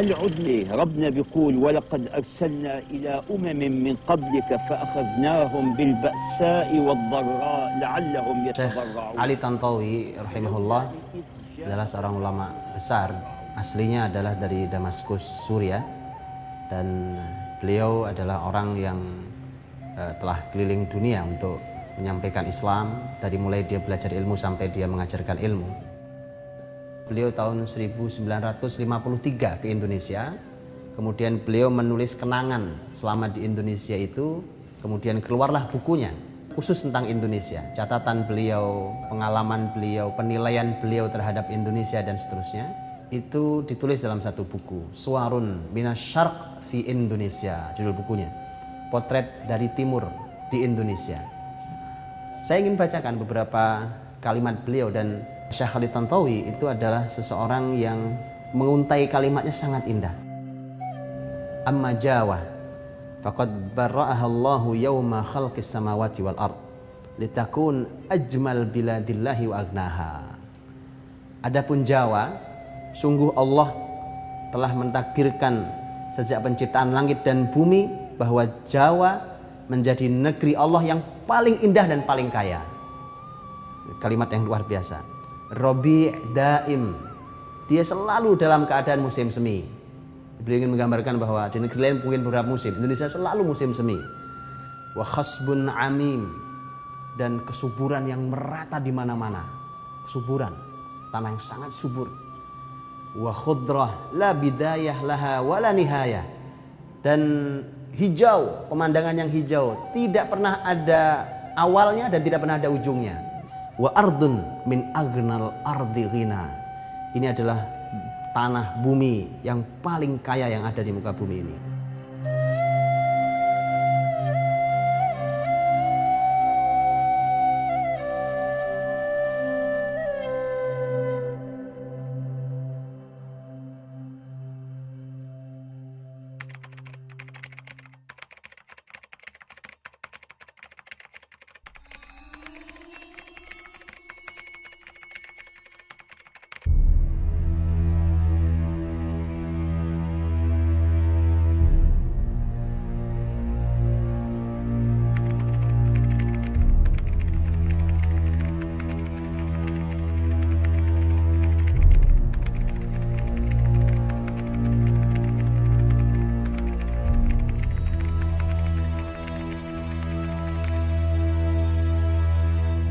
هل عدنا ربنا بيقول ولقد أرسلنا إلى من قبلك فأخذناهم بالبأساء والضراء لعلهم يتضرعون. Ali Tantawi rahimahullah adalah seorang ulama besar, aslinya adalah dari Damaskus, Suriah, dan beliau adalah orang yang telah keliling dunia untuk menyampaikan Islam, dari mulai dia belajar ilmu sampai dia mengajarkan ilmu. Beliau tahun 1953 ke Indonesia, kemudian beliau menulis kenangan selama di Indonesia itu, kemudian keluarlah bukunya khusus tentang Indonesia, catatan beliau, pengalaman beliau, penilaian beliau terhadap Indonesia dan seterusnya. Itu ditulis dalam satu buku, Suwarun Minasyarq fi Indonesia, judul bukunya, Potret dari Timur di Indonesia. Saya ingin bacakan beberapa kalimat beliau, dan Syekh Ali Tantawi itu adalah seseorang yang menguntai kalimatnya sangat indah. Amma Jawa faqad barra'aha Allahu yawma khalqis samawati wal ard litakun ajmal biladillahi wa agnaha. Adapun Jawa, sungguh Allah telah mentakdirkan sejak penciptaan langit dan bumi bahwa Jawa menjadi negeri Allah yang paling indah dan paling kaya. Kalimat yang luar biasa. Robi' daim, dia selalu dalam keadaan musim semi. Beliau ingin menggambarkan bahwa di negeri lain mungkin beberapa musim, Indonesia selalu musim semi. Wa khasbun amim, dan kesuburan yang merata di mana-mana. Kesuburan, tanah yang sangat subur. Wa khudrah la bidayah laha wala nihayah, dan hijau, pemandangan yang hijau, tidak pernah ada awalnya dan tidak pernah ada ujungnya. Wa ardun min aghnal ardi ghina, ini adalah tanah bumi yang paling kaya yang ada di muka bumi ini.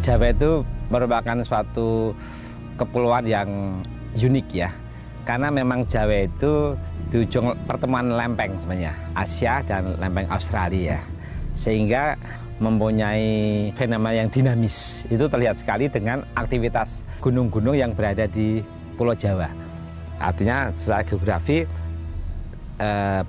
Jawa itu merupakan suatu kepulauan yang unik ya, karena memang Jawa itu di ujung pertemuan lempeng sebenarnya Asia dan lempeng Australia, sehingga mempunyai fenomena yang dinamis. Itu terlihat sekali dengan aktivitas gunung-gunung yang berada di Pulau Jawa. Artinya secara geografi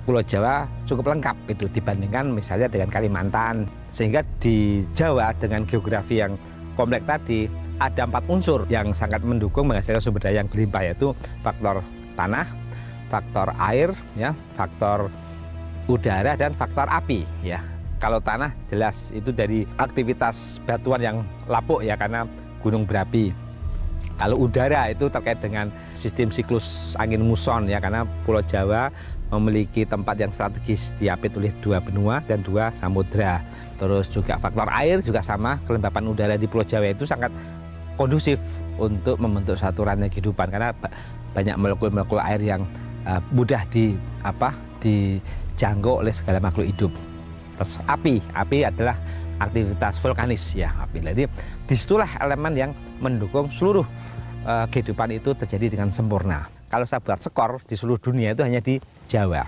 Pulau Jawa cukup lengkap itu dibandingkan misalnya dengan Kalimantan, sehingga di Jawa dengan geografi yang kompleks tadi ada 4 unsur yang sangat mendukung menghasilkan sumber daya yang berlimpah, yaitu faktor tanah, faktor air, ya, faktor udara, dan faktor api. Ya, kalau tanah jelas itu dari aktivitas batuan yang lapuk ya karena gunung berapi. Kalau udara itu terkait dengan sistem siklus angin muson ya, karena Pulau Jawa memiliki tempat yang strategis diapit oleh 2 benua dan 2 samudra. Terus juga faktor air juga sama, kelembapan udara di Pulau Jawa itu sangat kondusif untuk membentuk suatu rantai kehidupan karena banyak molekul-molekul air yang mudah dijangkau oleh segala makhluk hidup. Terus api adalah aktivitas vulkanis ya, api. Jadi disitulah elemen yang mendukung seluruh kehidupan itu terjadi dengan sempurna. Kalau saya buat skor di seluruh dunia itu hanya di Jawa.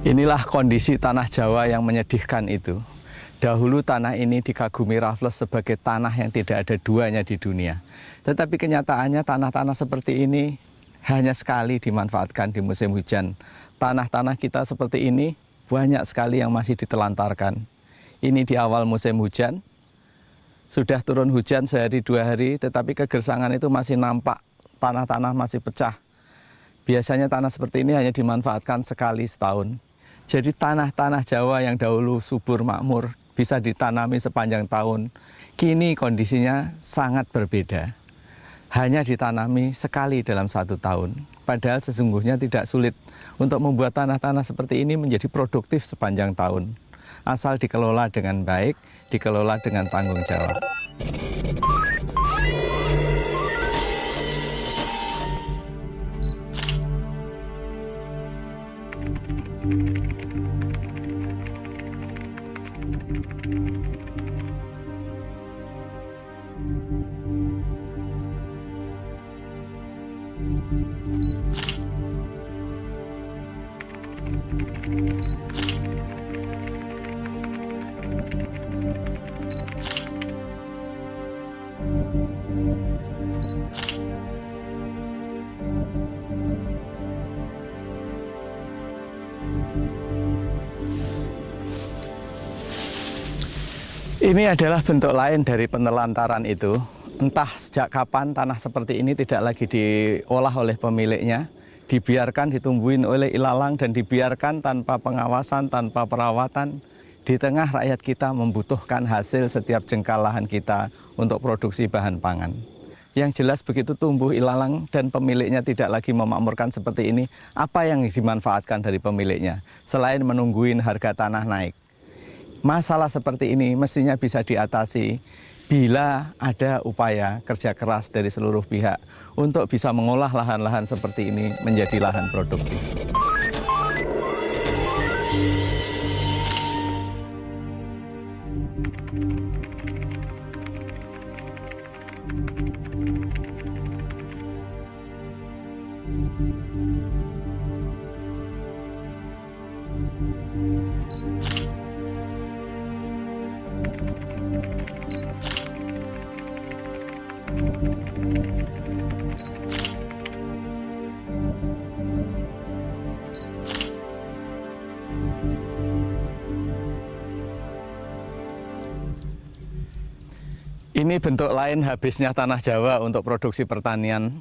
Inilah kondisi tanah Jawa yang menyedihkan itu. Dahulu tanah ini dikagumi Raffles sebagai tanah yang tidak ada duanya di dunia. Tetapi kenyataannya tanah-tanah seperti ini hanya sekali dimanfaatkan di musim hujan. Tanah-tanah kita seperti ini banyak sekali yang masih ditelantarkan. Ini di awal musim hujan, sudah turun hujan sehari dua hari, tetapi kegersangan itu masih nampak, tanah-tanah masih pecah. Biasanya tanah seperti ini hanya dimanfaatkan sekali setahun. Jadi tanah-tanah Jawa yang dahulu subur makmur bisa ditanami sepanjang tahun, kini kondisinya sangat berbeda. Hanya ditanami sekali dalam 1 tahun. Padahal sesungguhnya tidak sulit untuk membuat tanah-tanah seperti ini menjadi produktif sepanjang tahun. Asal dikelola dengan baik, dikelola dengan tanggung jawab. Ini adalah bentuk lain dari penelantaran itu. Entah sejak kapan tanah seperti ini tidak lagi diolah oleh pemiliknya, dibiarkan ditumbuhin oleh ilalang dan dibiarkan tanpa pengawasan, tanpa perawatan. Di tengah rakyat kita membutuhkan hasil setiap jengkal lahan kita untuk produksi bahan pangan. Yang jelas begitu tumbuh ilalang dan pemiliknya tidak lagi memakmurkan seperti ini, apa yang dimanfaatkan dari pemiliknya selain menungguin harga tanah naik? Masalah seperti ini mestinya bisa diatasi bila ada upaya kerja keras dari seluruh pihak untuk bisa mengolah lahan-lahan seperti ini menjadi lahan produktif. Ini bentuk lain habisnya tanah Jawa untuk produksi pertanian.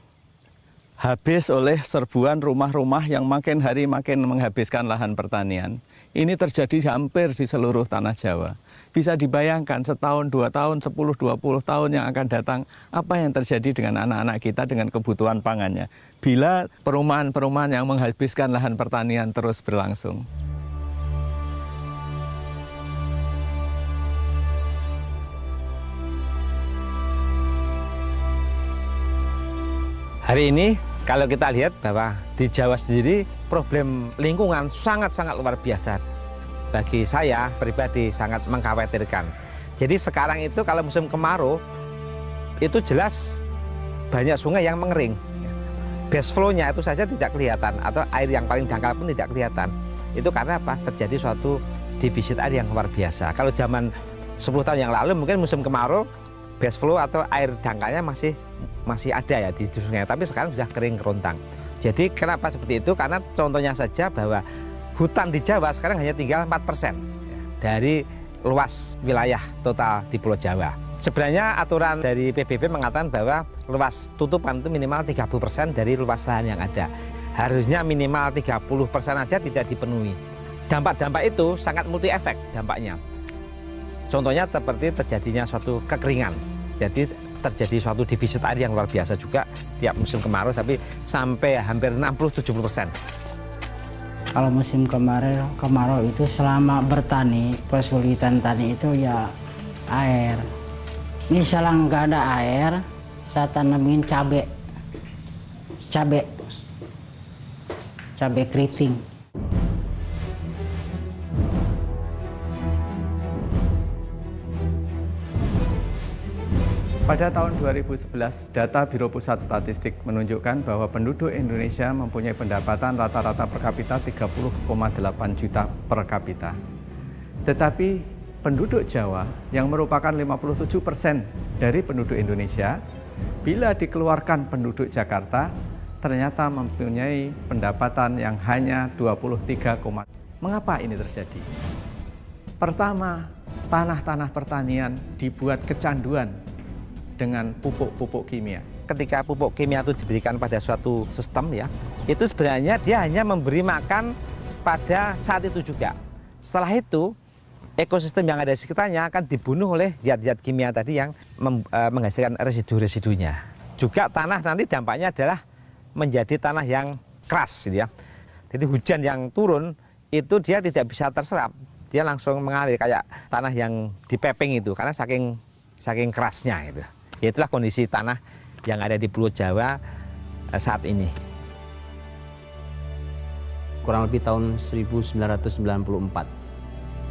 Habis oleh serbuan rumah-rumah yang makin hari makin menghabiskan lahan pertanian. Ini terjadi hampir di seluruh tanah Jawa. Bisa dibayangkan setahun, 2 tahun, 10, 20 tahun yang akan datang, apa yang terjadi dengan anak-anak kita dengan kebutuhan pangannya. Bila perumahan-perumahan yang menghabiskan lahan pertanian terus berlangsung. Hari ini kalau kita lihat bahwa di Jawa sendiri problem lingkungan sangat-sangat luar biasa. Bagi saya pribadi sangat mengkhawatirkan. Jadi sekarang itu kalau musim kemarau itu jelas banyak sungai yang mengering. Base flow-nya itu saja tidak kelihatan atau air yang paling dangkal pun tidak kelihatan. Itu karena apa? Terjadi suatu defisit air yang luar biasa. Kalau zaman 10 tahun yang lalu mungkin musim kemarau base flow atau air dangkalnya masih ada ya di sungai, tapi sekarang sudah kering kerontang. Jadi kenapa seperti itu? Karena contohnya saja bahwa hutan di Jawa sekarang hanya tinggal 4% dari luas wilayah total di Pulau Jawa. Sebenarnya aturan dari PBB mengatakan bahwa luas tutupan itu minimal 30% dari luas lahan yang ada. Harusnya minimal 30% aja tidak dipenuhi. Dampak-dampak itu sangat multi efek dampaknya. Contohnya seperti terjadinya suatu kekeringan. Jadi terjadi suatu defisit air yang luar biasa juga tiap musim kemarau, tapi sampai hampir 60-70%. Kalau musim kemarau itu selama bertani, kesulitan tani itu ya air. Misalnya nggak ada air, saya tanamin cabai keriting. Pada tahun 2011, data Biro Pusat Statistik menunjukkan bahwa penduduk Indonesia mempunyai pendapatan rata-rata per kapita 30,8 juta per kapita. Tetapi penduduk Jawa yang merupakan 57% dari penduduk Indonesia, bila dikeluarkan penduduk Jakarta, ternyata mempunyai pendapatan yang hanya 23, mengapa ini terjadi? Pertama, tanah-tanah pertanian dibuat kecanduan dengan pupuk-pupuk kimia. Ketika pupuk kimia itu diberikan pada suatu sistem ya, itu sebenarnya dia hanya memberi makan pada saat itu juga. Setelah itu, ekosistem yang ada di sekitarnya akan dibunuh oleh zat-zat kimia tadi yang menghasilkan residu-residunya. Juga tanah nanti dampaknya adalah menjadi tanah yang keras gitu ya. Jadi hujan yang turun itu dia tidak bisa terserap. Dia langsung mengalir kayak tanah yang dipepeng itu karena saking kerasnya gitu. Itulah kondisi tanah yang ada di Pulau Jawa saat ini. Kurang lebih tahun 1994,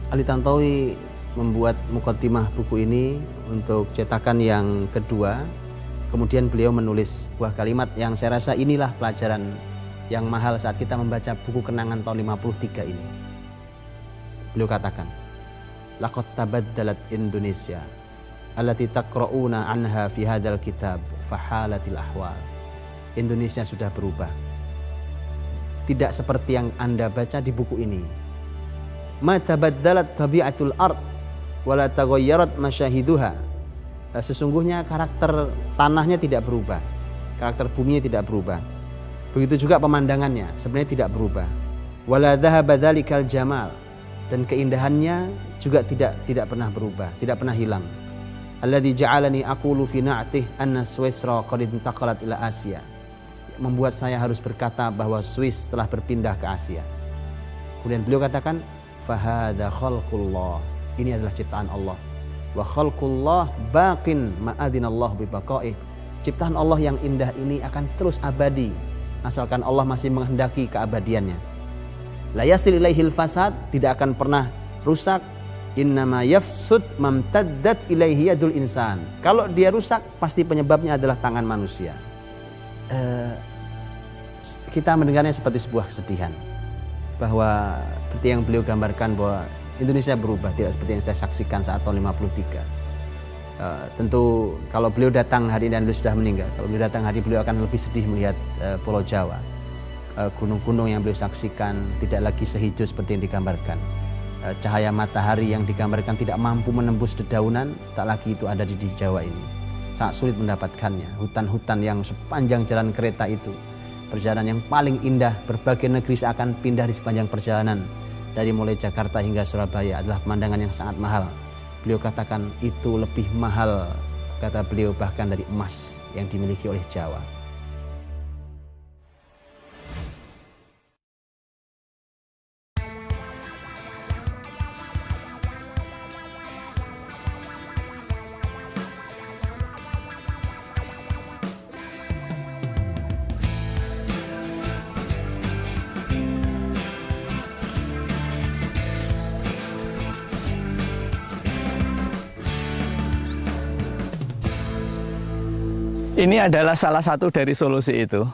Ali Tantowi membuat mukaddimah buku ini untuk cetakan yang kedua. Kemudian beliau menulis sebuah kalimat yang saya rasa inilah pelajaran yang mahal saat kita membaca buku kenangan tahun 53 ini. Beliau katakan, laqad tabaddalat Indonesia allati taqra'una anha fi hadzal kitab fahalatil ahwal. Indonesia sudah berubah. Tidak seperti yang Anda baca di buku ini. Ma tabaddalat tabi'atul ard wa la taghayyarat masyahiduha. Sesungguhnya karakter tanahnya tidak berubah. Karakter buminya tidak berubah. Begitu juga pemandangannya sebenarnya tidak berubah. Wala dhahaba dzalikal jamal, dan keindahannya juga tidak pernah berubah, tidak pernah hilang. Alladzi ja'alani aqulu fi na'tih anna Swisra qad intaqalat ila Asia. Membuat saya harus berkata bahwa Swiss telah berpindah ke Asia. Kemudian beliau katakan, fahadha khalqullah. Ini adalah ciptaan Allah. Wa khalqullah baqin ma'adinallah bibaqaih. Ciptaan Allah yang indah ini akan terus abadi asalkan Allah masih menghendaki keabadiannya. La yasil ilaihil fasad, tidak akan pernah rusak. Innama yafsud mamtaddat ilaihi yadul insan. Kalau dia rusak, pasti penyebabnya adalah tangan manusia. Kita mendengarnya seperti sebuah kesedihan, bahwa seperti yang beliau gambarkan bahwa Indonesia berubah, tidak seperti yang saya saksikan saat tahun 53. Tentu kalau beliau datang hari ini dan beliau sudah meninggal, kalau beliau datang hari beliau akan lebih sedih melihat Pulau Jawa. Gunung-gunung yang beliau saksikan tidak lagi sehijau seperti yang digambarkan. Cahaya matahari yang digambarkan tidak mampu menembus dedaunan, tak lagi itu ada di Jawa ini. Sangat sulit mendapatkannya. Hutan-hutan yang sepanjang jalan kereta itu, perjalanan yang paling indah, berbagai negeri seakan pindah di sepanjang perjalanan dari mulai Jakarta hingga Surabaya adalah pemandangan yang sangat mahal. Beliau katakan itu lebih mahal, kata beliau, bahkan dari emas yang dimiliki oleh Jawa. Ini adalah salah satu dari solusi itu.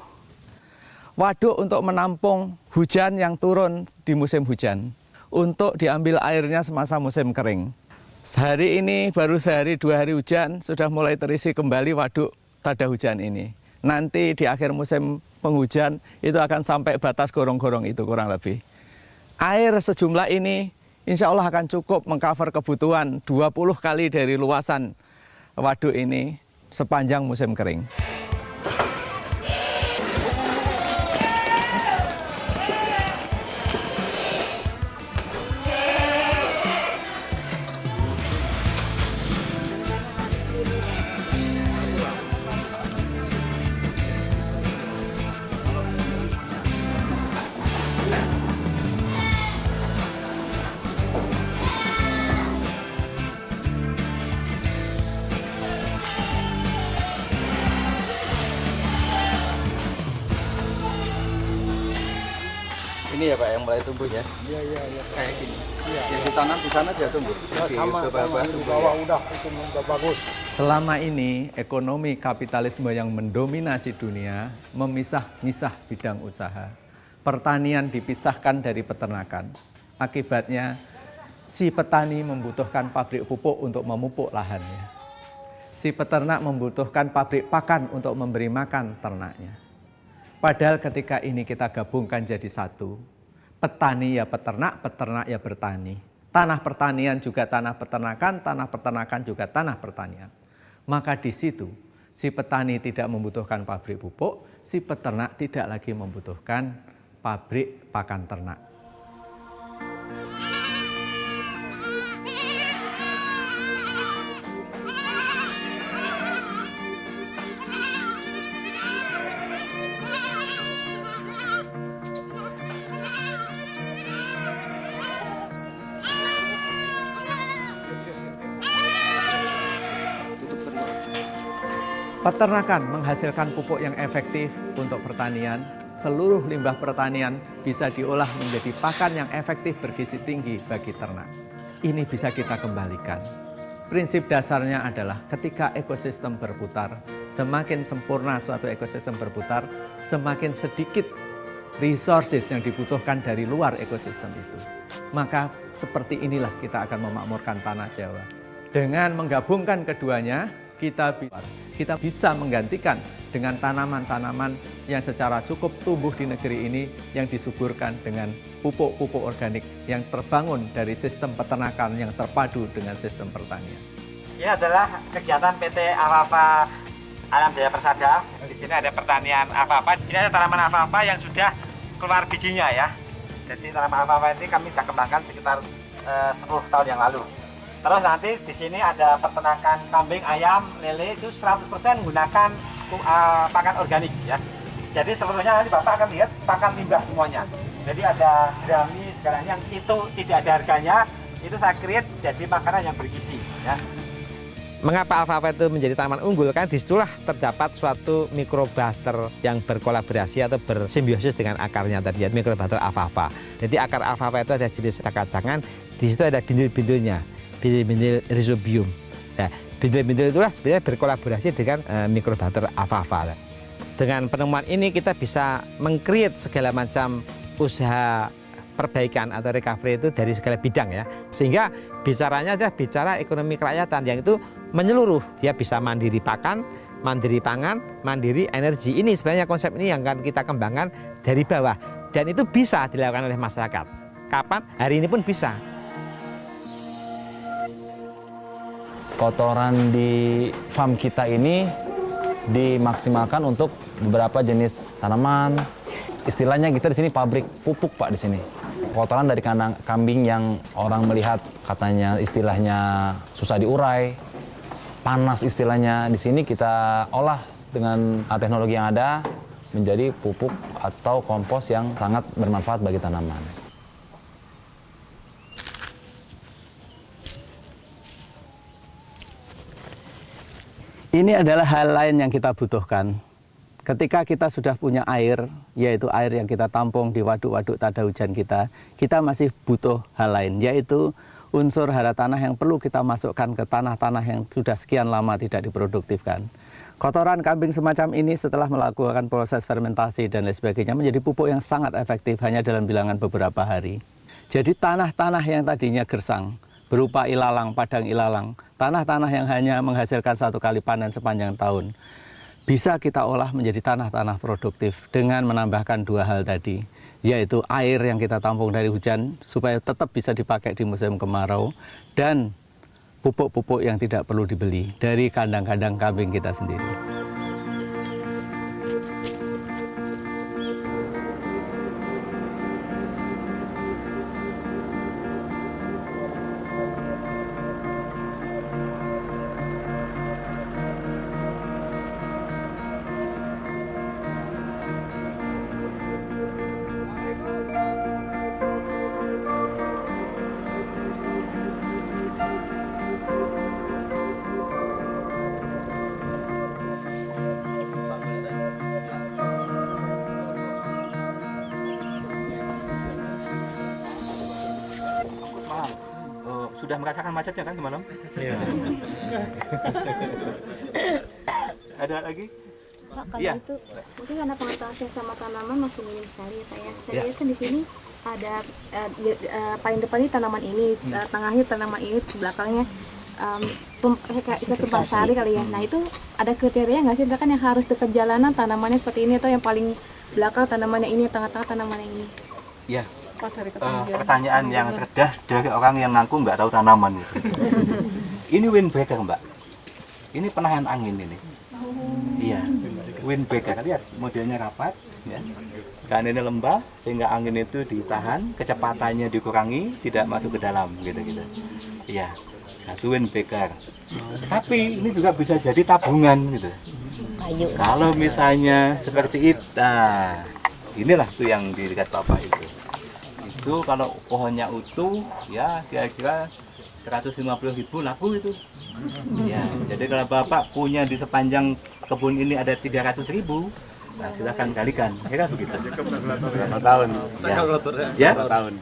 Waduk untuk menampung hujan yang turun di musim hujan, untuk diambil airnya semasa musim kering. Sehari ini baru sehari 2 hari hujan, sudah mulai terisi kembali waduk tada hujan ini. Nanti di akhir musim penghujan itu akan sampai batas gorong-gorong itu kurang lebih. Air sejumlah ini insya Allah akan cukup mengcover kebutuhan 20 kali dari luasan waduk ini sepanjang musim kering. Ini ya Pak yang mulai tumbuh ya? Iya. Kayak gini. Yang ditanam di sana dia tumbuh. Sama di bawah udah itu udah bagus. Selama ini ekonomi kapitalisme yang mendominasi dunia memisah-misah bidang usaha. Pertanian dipisahkan dari peternakan. Akibatnya si petani membutuhkan pabrik pupuk untuk memupuk lahannya. Si peternak membutuhkan pabrik pakan untuk memberi makan ternaknya. Padahal ketika ini kita gabungkan jadi satu, petani ya peternak, peternak ya bertani. Tanah pertanian juga tanah peternakan, tanah peternakan juga tanah pertanian. Maka di situ si petani tidak membutuhkan pabrik pupuk, si peternak tidak lagi membutuhkan pabrik pakan ternak. Peternakan menghasilkan pupuk yang efektif untuk pertanian. Seluruh limbah pertanian bisa diolah menjadi pakan yang efektif bergizi tinggi bagi ternak. Ini bisa kita kembalikan. Prinsip dasarnya adalah ketika ekosistem berputar, semakin sempurna suatu ekosistem berputar, semakin sedikit resources yang dibutuhkan dari luar ekosistem itu. Maka seperti inilah kita akan memakmurkan tanah Jawa. Dengan menggabungkan keduanya, kita bisa menggantikan dengan tanaman-tanaman yang secara cukup tumbuh di negeri ini yang disuburkan dengan pupuk-pupuk organik yang terbangun dari sistem peternakan yang terpadu dengan sistem pertanian. Ini adalah kegiatan PT Alfalfa Alam Jaya Persada. Di sini ada pertanian alfalfa. Ini ada tanaman alfalfa yang sudah keluar bijinya ya. Jadi tanaman alfalfa ini kami sudah kembangkan sekitar 10 tahun yang lalu. Terus nanti di sini ada peternakan kambing, ayam, lele itu 100% menggunakan pakan organik ya. Jadi seluruhnya nanti Bapak akan lihat pakan limbah semuanya. Jadi ada jerami sekarang yang itu tidak ada harganya, itu saya create jadi makanan yang bergizi ya. Mengapa alfalfa itu menjadi tanaman unggul? Kan disitulah terdapat suatu mikrobioter yang berkolaborasi atau bersimbiosis dengan akarnya tadi ya, mikrobioter alfalfa. Jadi akar alfalfa itu ada jenis kacang-kacangan, di situ ada bindil-bindilnya. Bindil rhizobium. Nah, bindil-bindil itulah sebenarnya berkolaborasi dengan mikrobioter alfalfa. Dengan penemuan ini kita bisa meng-create segala macam usaha perbaikan atau recovery itu dari segala bidang ya. Sehingga bicaranya adalah bicara ekonomi kerakyatan yang itu menyeluruh. Dia bisa mandiri pakan, mandiri pangan, mandiri energi. Ini sebenarnya konsep ini yang akan kita kembangkan dari bawah. Dan itu bisa dilakukan oleh masyarakat. Kapan? Hari ini pun bisa. Kotoran di farm kita ini dimaksimalkan untuk beberapa jenis tanaman. Istilahnya kita di sini pabrik pupuk Pak di sini. Kotoran dari kandang kambing yang orang melihat katanya istilahnya susah diurai, panas istilahnya. Di sini kita olah dengan teknologi yang ada menjadi pupuk atau kompos yang sangat bermanfaat bagi tanaman. Ini adalah hal lain yang kita butuhkan. Ketika kita sudah punya air, yaitu air yang kita tampung di waduk-waduk tada hujan kita masih butuh hal lain, yaitu unsur hara tanah yang perlu kita masukkan ke tanah-tanah yang sudah sekian lama tidak diproduktifkan. Kotoran kambing semacam ini setelah melakukan proses fermentasi dan lain sebagainya menjadi pupuk yang sangat efektif hanya dalam bilangan beberapa hari. Jadi tanah-tanah yang tadinya gersang, berupa ilalang, padang ilalang, tanah-tanah yang hanya menghasilkan 1 kali panen sepanjang tahun, bisa kita olah menjadi tanah-tanah produktif dengan menambahkan 2 hal tadi, yaitu air yang kita tampung dari hujan supaya tetap bisa dipakai di musim kemarau, dan pupuk-pupuk yang tidak perlu dibeli dari kandang-kandang kambing kita sendiri. sudah merasakan macetnya kan semalam? Iya. Ada lagi? Pak, kalau ya. itu mungkin karena pengetahuan saya sama tanaman masih minim sekali ya Pak ya. Saya lihat kan di sini ada paling depan ini tanaman ini, tengahnya tanaman ini, belakangnya kayak tumpang sari kali ya. Nah itu ada kriteria nggak sih misalkan yang harus dekat jalanan tanamannya seperti ini atau yang paling belakang tanamannya ini, tengah-tengah tanamannya ini? Ya. Pertanyaan yang cerdas dari orang yang ngaku nggak tahu tanaman itu. Ini windbreaker Mbak. Ini penahan angin ini. Iya. Windbreaker, lihat modelnya rapat, ya. Dan ini lembah sehingga angin itu ditahan, kecepatannya dikurangi, tidak masuk ke dalam, gitu-gitu. Iya, satu windbreaker. Tapi ini juga bisa jadi tabungan, gitu. Kalau misalnya seperti itu, nah, inilah tuh yang di dekat Bapak itu. Itu kalau pohonnya utuh, ya kira-kira 150.000 laku itu. Ya, jadi kalau Bapak punya di sepanjang kebun ini ada 300.000, nah silahkan kalikan, ya kan begitu. Berapa tahun? Ya, berapa tahun?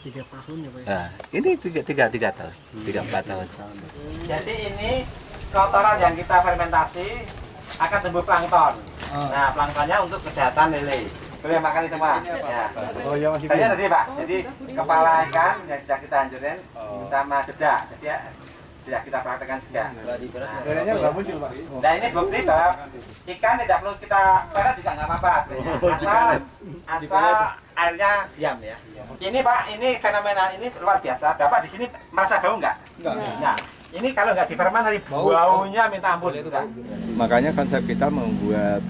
3 tahun ya Pak. Nah, ini 3 tahun, 3-4 tahun. Jadi ini kotoran yang kita fermentasi akan tumbuh plankton. Nah, planktonnya untuk kesehatan lele. Boleh makan itu Pak. Ya. Oh ya masih. Tadi tadi Pak. Jadi kepala ikan yang sudah kita hancurin sama dedak. Jadi ya kita praktekkan juga. Lelenya nggak muncul Pak. Nah ini bukti bahwa ikan tidak perlu kita pelet juga nggak apa-apa. Asal airnya diam ya. Ini Pak, ini fenomenal ini luar biasa. Bapak di sini merasa bau nggak? Nggak. Ini kalau nggak difermentasi baunya minta ampun. Makanya konsep kita membuat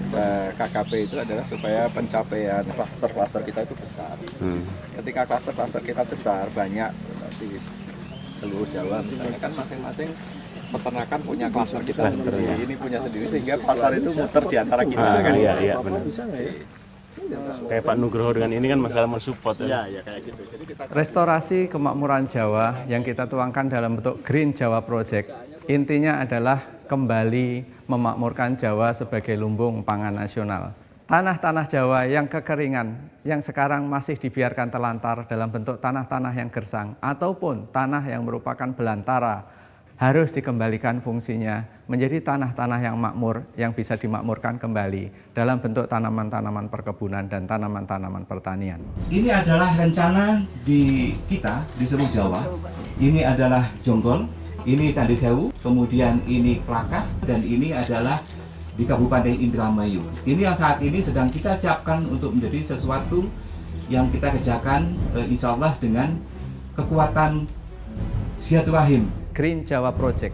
KKP itu adalah supaya pencapaian klaster-klaster kita itu besar. Ketika klaster-klaster kita besar, banyak di seluruh Jawa, misalnya kan masing-masing peternakan punya klaster kita sendiri, ini punya sendiri sehingga pasar itu muter di antara kita. Iya, benar. Kayak Pak Nugroho dengan ini kan masalah mensupport ya. Ya, kayak gitu. Jadi restorasi kemakmuran Jawa yang kita tuangkan dalam bentuk Green Jawa Project, intinya adalah kembali memakmurkan Jawa sebagai lumbung pangan nasional. Tanah-tanah Jawa yang kekeringan, yang sekarang masih dibiarkan terlantar dalam bentuk tanah-tanah yang gersang ataupun tanah yang merupakan belantara, harus dikembalikan fungsinya menjadi tanah-tanah yang makmur, yang bisa dimakmurkan kembali dalam bentuk tanaman-tanaman perkebunan dan tanaman-tanaman pertanian. Ini adalah rencana di kita di seluruh Jawa. Ini adalah Jonggol, ini Candi Sewu, kemudian ini Klakah, dan ini adalah di Kabupaten Indramayu. Ini yang saat ini sedang kita siapkan untuk menjadi sesuatu yang kita kerjakan insya Allah dengan kekuatan silaturahim. Green Jawa Project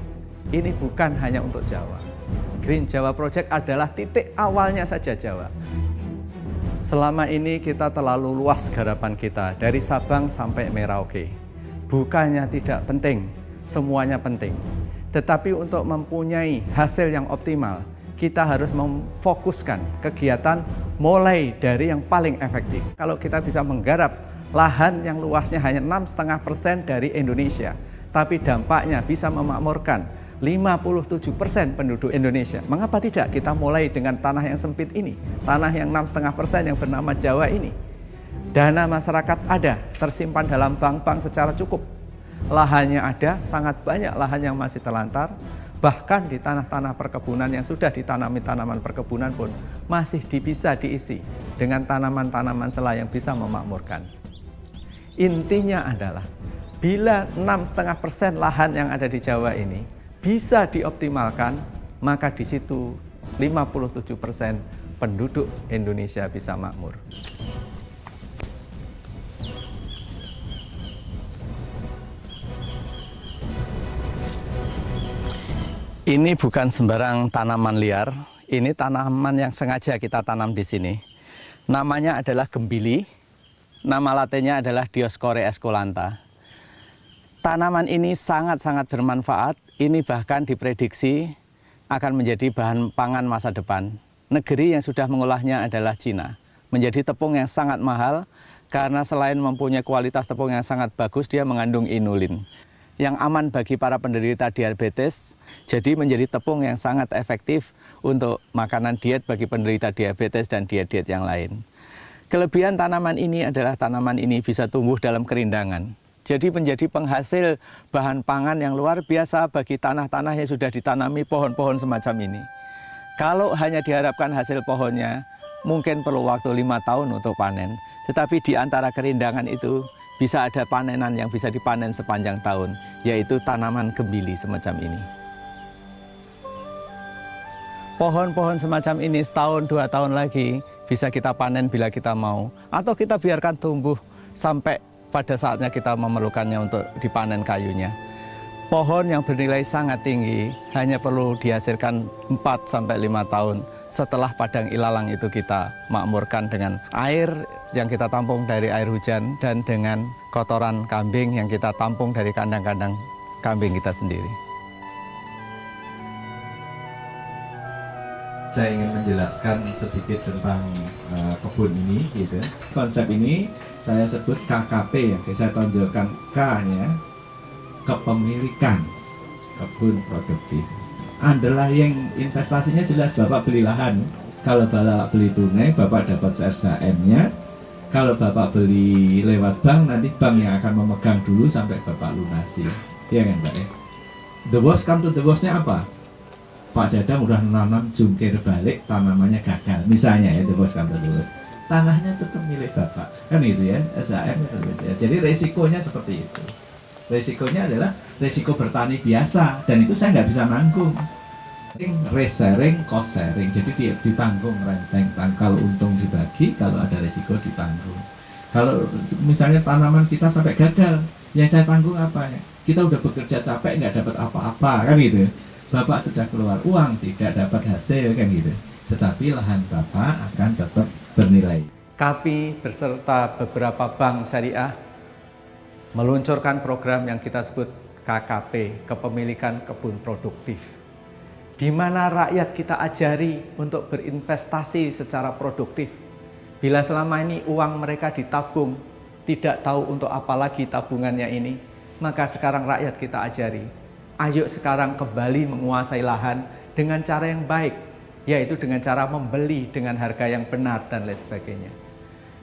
ini bukan hanya untuk Jawa. Green Jawa Project adalah titik awalnya saja Jawa. Selama ini kita terlalu luas garapan kita dari Sabang sampai Merauke. Bukannya tidak penting, semuanya penting. Tetapi untuk mempunyai hasil yang optimal, kita harus memfokuskan kegiatan mulai dari yang paling efektif. Kalau kita bisa menggarap lahan yang luasnya hanya 6,5% dari Indonesia, tapi dampaknya bisa memakmurkan 57% penduduk Indonesia. Mengapa tidak kita mulai dengan tanah yang sempit ini, tanah yang 6,5% yang bernama Jawa ini? Dana masyarakat ada, tersimpan dalam bank-bank secara cukup. Lahannya ada, sangat banyak lahan yang masih terlantar. Bahkan di tanah-tanah perkebunan yang sudah ditanami tanaman perkebunan pun masih bisa diisi dengan tanaman-tanaman sela yang bisa memakmurkan. Intinya adalah bila 6,5% lahan yang ada di Jawa ini bisa dioptimalkan, maka di situ 57% penduduk Indonesia bisa makmur. Ini bukan sembarang tanaman liar, ini tanaman yang sengaja kita tanam di sini. Namanya adalah gembili, nama latinnya adalah Dioscora esculenta. Tanaman ini sangat-sangat bermanfaat, ini bahkan diprediksi akan menjadi bahan pangan masa depan. Negeri yang sudah mengolahnya adalah Cina. Menjadi tepung yang sangat mahal, karena selain mempunyai kualitas tepung yang sangat bagus, dia mengandung inulin. Yang aman bagi para penderita diabetes, jadi menjadi tepung yang sangat efektif untuk makanan diet bagi penderita diabetes dan diet-diet yang lain. Kelebihan tanaman ini adalah tanaman ini bisa tumbuh dalam kerindangan. Jadi menjadi penghasil bahan pangan yang luar biasa bagi tanah-tanah yang sudah ditanami pohon-pohon semacam ini. Kalau hanya diharapkan hasil pohonnya, mungkin perlu waktu 5 tahun untuk panen. Tetapi di antara kerindangan itu bisa ada panenan yang bisa dipanen sepanjang tahun, yaitu tanaman gembili semacam ini. Pohon-pohon semacam ini setahun 2 tahun lagi bisa kita panen bila kita mau, atau kita biarkan tumbuh sampai pada saatnya kita memerlukannya untuk dipanen kayunya. Pohon yang bernilai sangat tinggi hanya perlu dihasilkan 4-5 tahun setelah padang ilalang itu kita makmurkan dengan air yang kita tampung dari air hujan dan dengan kotoran kambing yang kita tampung dari kandang-kandang kambing kita sendiri. Saya ingin menjelaskan sedikit tentang kebun ini, gitu. Konsep ini saya sebut KKP, yang saya tonjolkan K-nya, kepemilikan kebun produktif. Underlying investasinya jelas, Bapak beli lahan. Kalau Bapak beli tunai, Bapak dapat CSHM-nya. Kalau Bapak beli lewat bank, nanti bank yang akan memegang dulu sampai Bapak lunasi. Iya kan, Pak? Ya? The worst come to the worst-nya apa? Pak Dadang udah nanam jungkir balik, tanamannya gagal. Misalnya ya, the worst come to the worst. Tanahnya tetap milik Bapak. Kan itu ya, SHM itu. Jadi resikonya seperti itu. Resikonya adalah resiko bertani biasa, dan itu saya nggak bisa nanggung. Risk sharing, cost sharing, jadi ditanggung renteng. Kalau untung dibagi, kalau ada resiko ditanggung. Kalau misalnya tanaman kita sampai gagal, yang saya tanggung apa ya? Kita udah bekerja capek nggak dapat apa-apa, kan gitu. Bapak sudah keluar uang, tidak dapat hasil, kan gitu. Tetapi lahan Bapak akan tetap bernilai. KAPI beserta beberapa bank syariah meluncurkan program yang kita sebut KKP, Kepemilikan Kebun Produktif, di mana rakyat kita ajari untuk berinvestasi secara produktif. Bila selama ini uang mereka ditabung, tidak tahu untuk apa lagi tabungannya ini, maka sekarang rakyat kita ajari, ayo sekarang kembali menguasai lahan dengan cara yang baik, yaitu dengan cara membeli dengan harga yang benar dan lain sebagainya.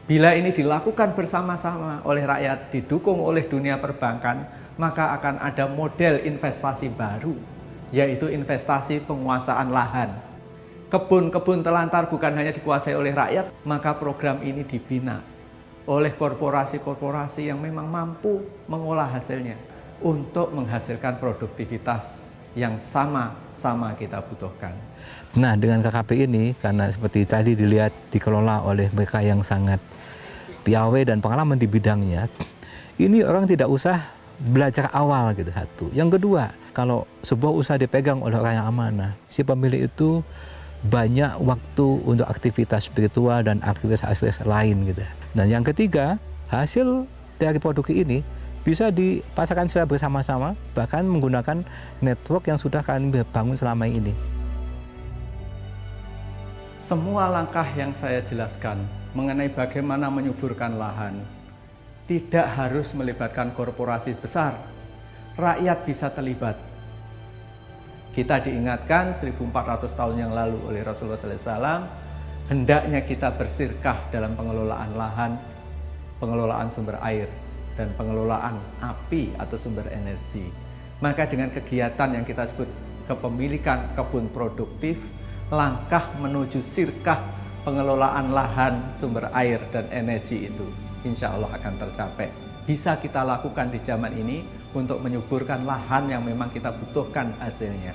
Bila ini dilakukan bersama-sama oleh rakyat, didukung oleh dunia perbankan, maka akan ada model investasi baru, yaitu investasi penguasaan lahan. Kebun-kebun telantar bukan hanya dikuasai oleh rakyat, maka program ini dibina oleh korporasi-korporasi yang memang mampu mengolah hasilnya untuk menghasilkan produktivitas yang sama-sama kita butuhkan. Nah, dengan KKP ini, karena seperti tadi dilihat dikelola oleh mereka yang sangat piawai dan pengalaman di bidangnya, ini orang tidak usah belajar awal gitu, satu. Yang kedua, kalau sebuah usaha dipegang oleh orang yang amanah, si pemilik itu banyak waktu untuk aktivitas spiritual dan aktivitas-aktivitas lain gitu. Dan yang ketiga, hasil dari produk ini bisa dipasarkan secara bersama-sama, bahkan menggunakan network yang sudah kami bangun selama ini. Semua langkah yang saya jelaskan mengenai bagaimana menyuburkan lahan tidak harus melibatkan korporasi besar. Rakyat bisa terlibat. Kita diingatkan 1400 tahun yang lalu oleh Rasulullah SAW, hendaknya kita bersirkah dalam pengelolaan lahan, pengelolaan sumber air, dan pengelolaan api atau sumber energi. Maka dengan kegiatan yang kita sebut kepemilikan kebun produktif, langkah menuju sirkah pengelolaan lahan, sumber air, dan energi itu insya Allah akan tercapai. Bisa kita lakukan di zaman ini untuk menyuburkan lahan yang memang kita butuhkan hasilnya.